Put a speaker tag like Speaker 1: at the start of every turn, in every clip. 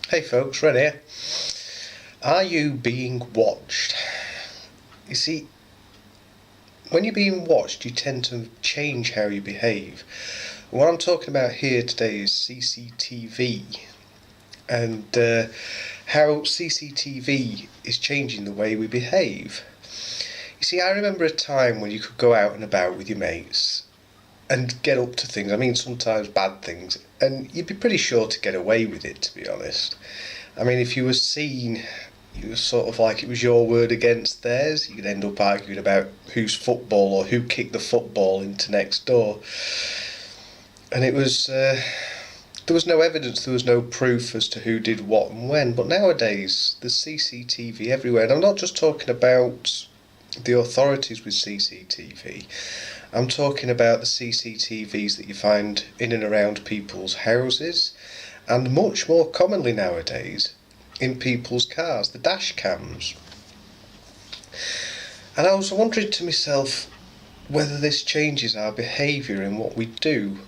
Speaker 1: Hey folks, Red here. Are you being watched? You see, when you're being watched, you tend to change how you behave. What I'm talking about here today is CCTV and how CCTV is changing the way we behave. You see, I remember a time when you could go out and about with your mates and get up to things, sometimes bad things, and you'd be pretty sure to get away with it, to be honest. If you were seen, you were sort of like it was your word against theirs. You could end up arguing about whose football or who kicked the football into next door. And it was, there was no evidence, there was no proof as to who did what and when. But nowadays, there's CCTV everywhere. And I'm not just talking about the authorities with CCTV. I'm talking about the CCTVs that you find in and around people's houses, and much more commonly nowadays in people's cars, the dash cams. And I was wondering to myself whether this changes our behaviour and what we do.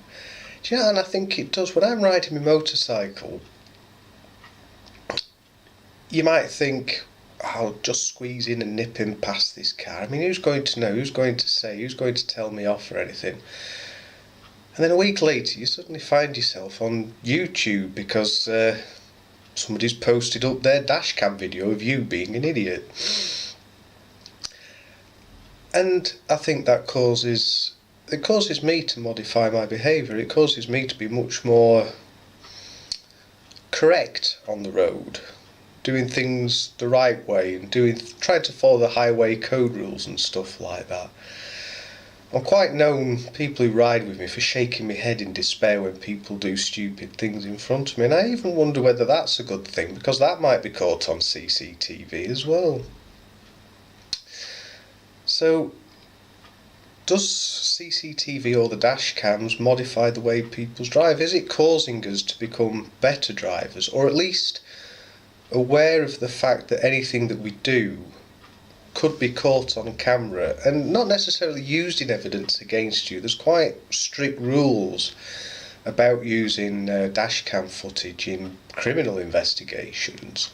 Speaker 1: Do you know, and I think it does. When I'm riding my motorcycle, you might think, I'll just squeeze in and nip in past this car. Who's going to know? Who's going to say? Who's going to tell me off or anything? And then a week later, you suddenly find yourself on YouTube because somebody's posted up their dashcam video of you being an idiot. And I think that causes me to modify my behaviour. It causes me to be much more correct on the road, doing things the right way and trying to follow the highway code rules and stuff like that. I'm quite known, people who ride with me, for shaking my head in despair when people do stupid things in front of me, and I even wonder whether that's a good thing, because that might be caught on CCTV as well. So, does CCTV or the dash cams modify the way people drive? Is it causing us to become better drivers, or at least aware of the fact that anything that we do could be caught on camera and not necessarily used in evidence against you? There's quite strict rules about using dashcam footage in criminal investigations,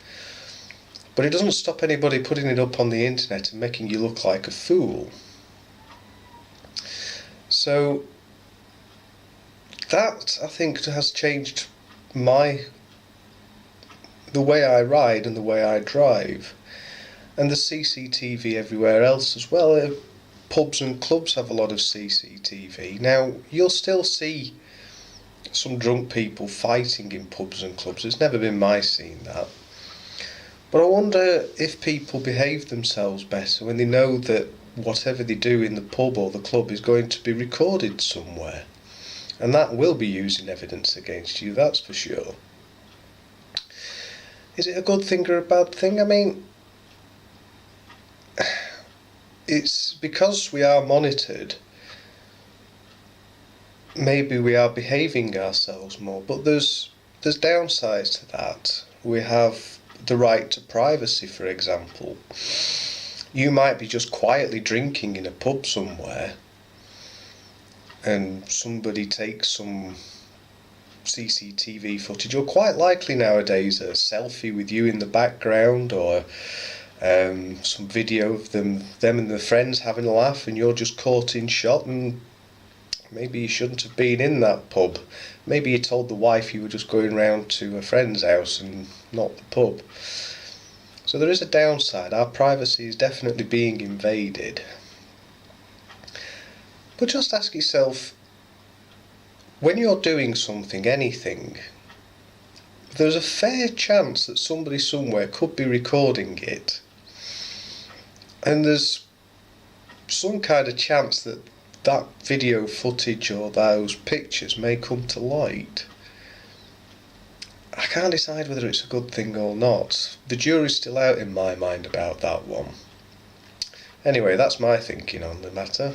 Speaker 1: but it doesn't stop anybody putting it up on the internet and making you look like a fool. So that, I think, has changed the way I ride and the way I drive. And the CCTV everywhere else as well. Pubs and clubs have a lot of CCTV. Now, you'll still see some drunk people fighting in pubs and clubs. It's never been my scene, that. But I wonder if people behave themselves better when they know that whatever they do in the pub or the club is going to be recorded somewhere. And that will be used in evidence against you, that's for sure. Is it a good thing or a bad thing? It's because we are monitored, maybe we are behaving ourselves more, but there's downsides to that. We have the right to privacy, for example. You might be just quietly drinking in a pub somewhere and somebody takes some CCTV footage, or quite likely nowadays a selfie with you in the background, or some video of them and their friends having a laugh, and you're just caught in shot, and maybe you shouldn't have been in that pub. Maybe you told the wife you were just going round to a friend's house and not the pub. So there is a downside. Our privacy is definitely being invaded. But just ask yourself, when you're doing something, anything, there's a fair chance that somebody somewhere could be recording it. And there's some kind of chance that that video footage or those pictures may come to light. I can't decide whether it's a good thing or not. The jury's still out in my mind about that one. Anyway, that's my thinking on the matter.